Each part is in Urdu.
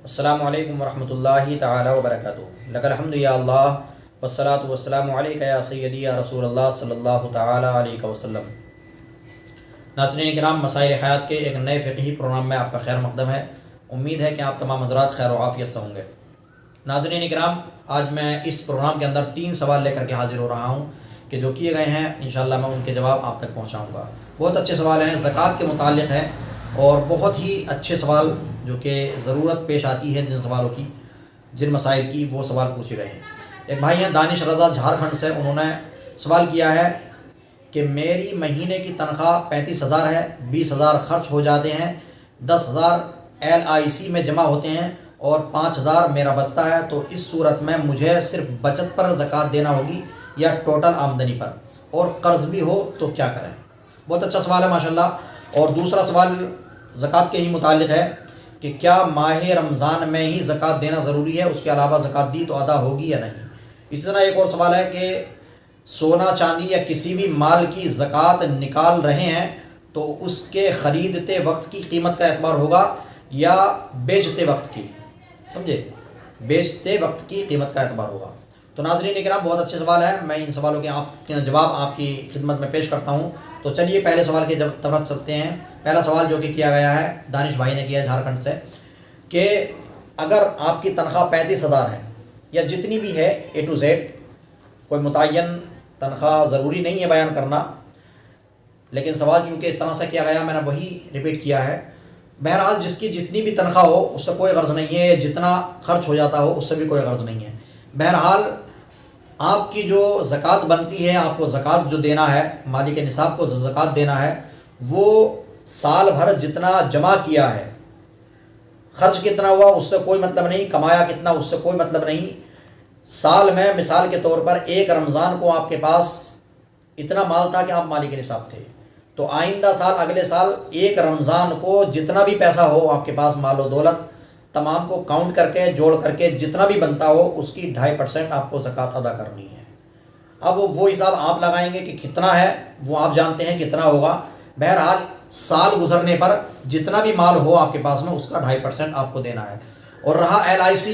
السلام علیکم ورحمۃ اللہ تعالی وبرکاتہ۔ لک الحمد یا اللہ والصلاۃ والسلام علیک یا سیدی یا رسول اللہ صلی اللہ تعالی علیہ وسلم۔ ناظرین کرام، مسائل حیات کے ایک نئے فقہی پروگرام میں آپ کا خیر مقدم ہے۔ امید ہے کہ آپ تمام حضرات خیر و عافیت سے ہوں گے۔ ناظرین کرام، آج میں اس پروگرام کے اندر 3 سوال لے کر کے حاضر ہو رہا ہوں کہ جو کیے گئے ہیں انشاءاللہ میں ان کے جواب آپ تک پہنچاؤں گا۔ بہت اچھے سوال ہیں، زکوٰۃ کے متعلق ہیں اور بہت ہی اچھے سوال جو کہ ضرورت پیش آتی ہے جن سوالوں کی، جن مسائل کی، وہ سوال پوچھے گئے ہیں۔ ایک بھائی ہیں دانش رضا جھارکھنڈ سے، انہوں نے سوال کیا ہے کہ میری مہینے کی تنخواہ 35,000 ہے، 20,000 خرچ ہو جاتے ہیں، 10,000 LIC میں جمع ہوتے ہیں اور 5,000 میرا بچتا ہے، تو اس صورت میں مجھے صرف بچت پر زکوٰۃ دینا ہوگی یا ٹوٹل آمدنی پر، اور قرض بھی ہو تو کیا کریں؟ بہت اچھا سوال ہے ماشاءاللہ۔ اور دوسرا سوال زکوٰۃ کے ہی متعلق ہے کہ کیا ماہ رمضان میں ہی زکوٰۃ دینا ضروری ہے، اس کے علاوہ زکوٰۃ دی تو ادا ہوگی یا نہیں؟ اسی طرح ایک اور سوال ہے کہ سونا چاندی یا کسی بھی مال کی زکوٰۃ نکال رہے ہیں تو اس کے خریدتے وقت کی قیمت کا اعتبار ہوگا یا بیچتے وقت کی؟ سمجھے، بیچتے وقت کی قیمت کا اعتبار ہوگا۔ تو ناظرین کرام، بہت اچھے سوال ہے، میں ان سوالوں کے جواب آپ کی خدمت میں پیش کرتا ہوں۔ تو چلیے پہلے سوال کے طرف چلتے ہیں۔ پہلا سوال جو کہ کیا گیا ہے، دانش بھائی نے کیا جھارکھنڈ سے، کہ اگر آپ کی تنخواہ 35,000 ہے یا جتنی بھی ہے A to Z، کوئی متعین تنخواہ ضروری نہیں ہے بیان کرنا، لیکن سوال چونکہ اس طرح سے کیا گیا میں نے وہی ریپیٹ کیا ہے۔ بہرحال جس کی جتنی بھی تنخواہ ہو اس سے کوئی غرض نہیں ہے، جتنا خرچ ہو جاتا ہو اس سے بھی کوئی غرض نہیں ہے۔ بہرحال آپ کی جو زکوٰۃ بنتی ہے، آپ کو زکوٰۃ جو دینا ہے، مالک نصاب کو زکوٰۃ دینا ہے، وہ سال بھر جتنا جمع کیا ہے، خرچ کتنا ہوا اس سے کوئی مطلب نہیں، کمایا کتنا اس سے کوئی مطلب نہیں۔ سال میں مثال کے طور پر ایک رمضان کو آپ کے پاس اتنا مال تھا کہ آپ مالک نصاب تھے، تو آئندہ سال، اگلے سال ایک رمضان کو جتنا بھی پیسہ ہو آپ کے پاس، مال و دولت تمام کو کاؤنٹ کر کے، جوڑ کر کے جتنا بھی بنتا ہو اس کی 2.5% آپ کو زکوٰۃ ادا کرنی ہے۔ اب وہ حساب آپ لگائیں گے کہ کتنا ہے، وہ آپ جانتے ہیں کتنا ہوگا۔ بہرحال سال گزرنے پر جتنا بھی مال ہو آپ کے پاس میں اس کا 2.5% آپ کو دینا ہے۔ اور رہا LIC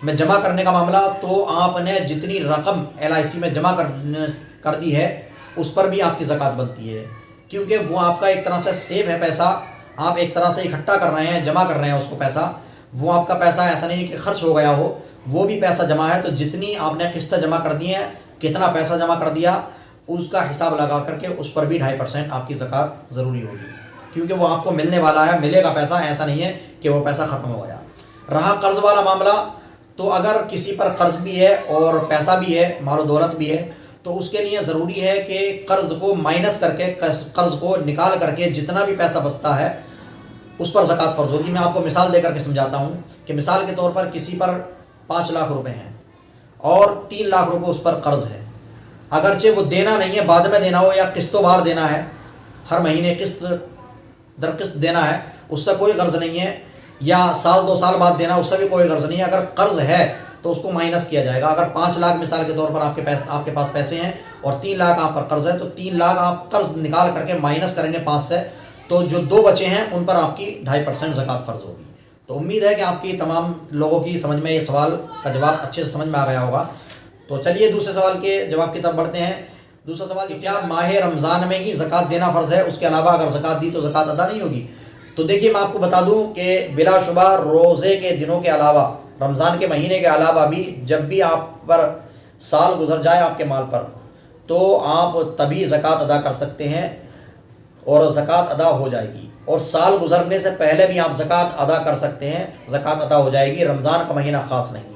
میں جمع کرنے کا معاملہ، تو آپ نے جتنی رقم LIC میں جمع کر دی ہے اس پر بھی آپ کی زکوٰۃ بنتی ہے، کیونکہ وہ آپ کا ایک طرح سے سیو ہے پیسہ، آپ ایک طرح سے اکٹھا کر رہے ہیں، جمع کر رہے ہیں اس کو پیسہ۔ وہ آپ کا پیسہ ایسا نہیں کہ خرچ ہو گیا ہو، وہ بھی پیسہ جمع ہے، تو جتنی آپ نے قسطیں جمع کر دی ہیں، کتنا پیسہ جمع کر دیا، اس کا حساب لگا کر کے اس پر بھی 2.5% آپ کی زکوٰۃ ضروری ہوگی، کیونکہ وہ آپ کو ملنے والا ہے، ملے گا پیسہ، ایسا نہیں ہے کہ وہ پیسہ ختم ہو گیا۔ رہا قرض والا معاملہ، تو اگر کسی پر قرض بھی ہے اور پیسہ بھی ہے، مال و دولت بھی ہے، تو اس کے لیے ضروری ہے کہ قرض کو مائنس کر کے، قرض کو نکال کر کے جتنا بھی پیسہ بچتا ہے اس پر زکوٰۃ فرض ہوگی۔ میں آپ کو مثال دے کر کے سمجھاتا ہوں کہ مثال کے طور پر کسی پر 5 لاکھ روپے ہیں اور 3 لاکھ روپے اس پر قرض ہے، اگرچہ وہ دینا نہیں ہے، بعد میں دینا ہو یا قسطوں بار دینا ہے، ہر مہینے قسط در قسط دینا ہے، اس سے کوئی غرض نہیں ہے، یا سال 2 سال بعد دینا، اس سے بھی کوئی غرض نہیں ہے۔ اگر قرض ہے تو اس کو مائنس کیا جائے گا۔ اگر 5 لاکھ مثال کے طور پر آپ کے پاس پیسے ہیں اور 3 لاکھ آپ پر قرض ہے، تو 3 لاکھ آپ قرض نکال کر کے مائنس کریں گے 5 سے، تو جو 2 بچے ہیں ان پر آپ کی 2.5% زکوٰۃ فرض ہوگی۔ تو امید ہے کہ آپ کی تمام لوگوں کی سمجھ میں یہ سوال کا جواب اچھے سے سمجھ میں آ گیا ہوگا۔ تو چلیے دوسرے سوال کے جواب کی طرف بڑھتے ہیں۔ دوسرا سوال کہ کیا ماہ رمضان میں ہی زکوٰۃ دینا فرض ہے، اس کے علاوہ اگر زکوٰۃ دی تو زکوٰۃ ادا نہیں ہوگی؟ تو دیکھیے میں آپ کو بتا دوں کہ بلا شبہ روزے کے دنوں کے علاوہ، رمضان کے مہینے کے علاوہ بھی جب بھی آپ پر سال گزر جائے آپ کے مال پر، تو آپ تبھی زکوٰۃ ادا کر سکتے ہیں اور زکوٰۃ ادا ہو جائے گی، اور سال گزرنے سے پہلے بھی آپ زکوٰۃ ادا کر سکتے ہیں، زکوٰۃ ادا ہو جائے گی۔ رمضان کا مہینہ خاص نہیں ہے۔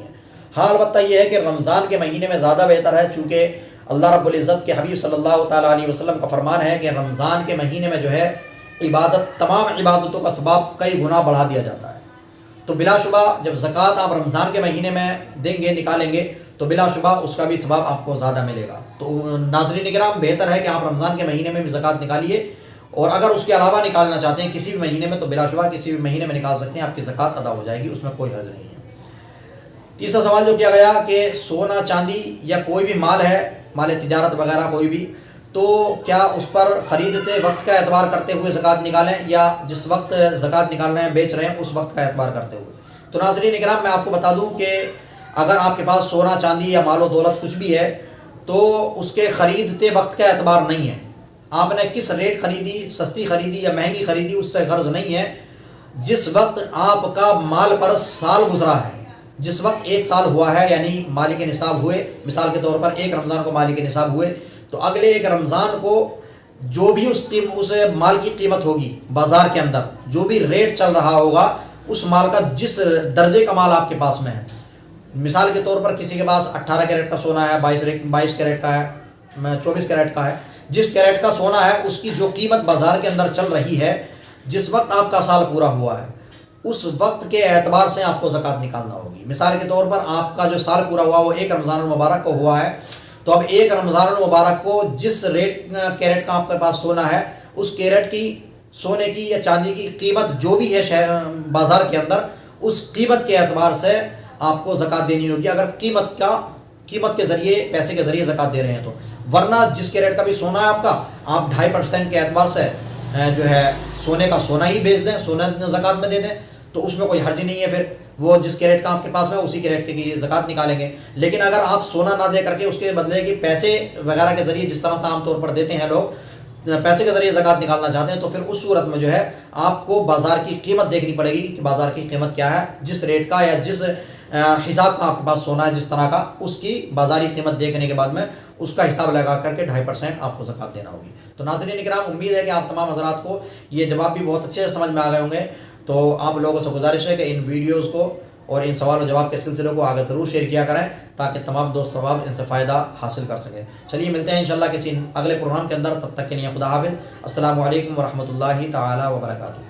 ہاں البتہ یہ ہے کہ رمضان کے مہینے میں زیادہ بہتر ہے، چونکہ اللہ رب العزت کے حبیب صلی اللہ تعالیٰ علیہ وسلم کا فرمان ہے کہ رمضان کے مہینے میں جو ہے تمام عبادتوں کا ثواب کئی گنا بڑھا دیا جاتا ہے۔ تو بلا شبہ جب زکوٰۃ آپ رمضان کے مہینے میں دیں گے، نکالیں گے، تو بلا شبہ اس کا بھی ثواب آپ کو زیادہ ملے گا۔ تو ناظرین کرام، بہتر ہے کہ آپ رمضان کے مہینے میں بھی زکوٰۃ نکالیے، اور اگر اس کے علاوہ نکالنا چاہتے ہیں کسی بھی مہینے میں، تو بلا شبہ کسی بھی مہینے میں نکال سکتے ہیں، آپ کی زکوٰۃ ادا ہو جائے گی، اس میں کوئی حرج نہیں ہے۔ تیسرا سوال جو کیا گیا کہ سونا چاندی یا کوئی بھی مال ہے، مال تجارت وغیرہ کوئی بھی، تو کیا اس پر خریدتے وقت کا اعتبار کرتے ہوئے زکوٰۃ نکالیں، یا جس وقت زکوٰۃ نکال رہے ہیں، بیچ رہے ہیں، اس وقت کا اعتبار کرتے ہوئے؟ تو ناظرین اکرام میں آپ کو بتا دوں کہ اگر آپ کے پاس سونا چاندی یا مال و دولت کچھ بھی ہے تو اس کے خریدتے وقت کا اعتبار نہیں ہے. آپ نے کس ریٹ خریدی، سستی خریدی یا مہنگی خریدی، اس سے غرض نہیں ہے. جس وقت آپ کا مال پر سال گزرا ہے، جس وقت 1 سال ہوا ہے، یعنی مالک نصاب ہوئے، مثال کے طور پر 1 رمضان کو مالک نصاب ہوئے، تو اگلے 1 رمضان کو جو بھی اس مال کی قیمت ہوگی بازار کے اندر، جو بھی ریٹ چل رہا ہوگا اس مال کا، جس درجے کا مال آپ کے پاس میں ہے، مثال کے طور پر کسی کے پاس 18 کیرٹ کا سونا ہے، 22 کیرٹ کا ہے، 24 کیرٹ کا ہے، جس کیرٹ کا سونا ہے اس کی جو قیمت بازار کے اندر چل رہی ہے، جس وقت آپ کا سال پورا ہوا ہے اس وقت کے اعتبار سے آپ کو زکوٰۃ نکالنا ہوگی. مثال کے طور پر آپ کا جو سال پورا ہوا وہ 1 رمضان المبارک کو ہوا ہے، تو اب 1 رمضان المبارک کو جس کیرٹ کا آپ کے پاس سونا ہے، اس کیرٹ کی سونے کی یا چاندی کی قیمت جو بھی ہے بازار کے اندر، اس قیمت کے اعتبار سے آپ کو زکوٰۃ دینی ہوگی، اگر قیمت کے ذریعے، پیسے کے ذریعے زکوٰۃ دے رہے ہیں تو. ورنہ جس کیرٹ کا بھی سونا ہے آپ کا، آپ 2.5% کے اعتبار سے جو ہے سونے کا سونا ہی بیچ دیں، سونا زکوٰۃ میں دے دیں، تو اس میں کوئی حرج نہیں ہے. پھر وہ جس کیرٹ کا آپ کے پاس میں اسی کیرٹ کی زکوٰۃ نکالیں گے. لیکن اگر آپ سونا نہ دے کر کے اس کے بدلے کی پیسے وغیرہ کے ذریعے، جس طرح سے عام طور پر دیتے ہیں لوگ، پیسے کے ذریعے زکوٰۃ نکالنا چاہتے ہیں، تو پھر اس صورت میں جو ہے آپ کو بازار کی قیمت دیکھنی پڑے گی کہ بازار کی قیمت کیا ہے، جس ریٹ کا یا جس حساب کا آپ کے پاس سونا ہے، جس طرح کا، اس کی بازاری قیمت دیکھنے کے بعد میں اس کا حساب لگا کر کے 2.5% آپ کو زکوٰۃ دینا ہوگی. تو ناظرین کرام، امید ہے کہ آپ تمام حضرات کو یہ جواب بھی بہت اچھے سے سمجھ میں آ گئے ہوں گے. تو آپ لوگوں سے گزارش ہے کہ ان ویڈیوز کو اور ان سوال و جواب کے سلسلوں کو آگے ضرور شیئر کیا کریں تاکہ تمام دوست و احباب ان سے فائدہ حاصل کر سکیں. چلیے ملتے ہیں انشاءاللہ کسی اگلے پروگرام کے اندر، تب تک کے لیے خدا حافظ. السلام علیکم ورحمۃ اللہ تعالی وبرکاتہ.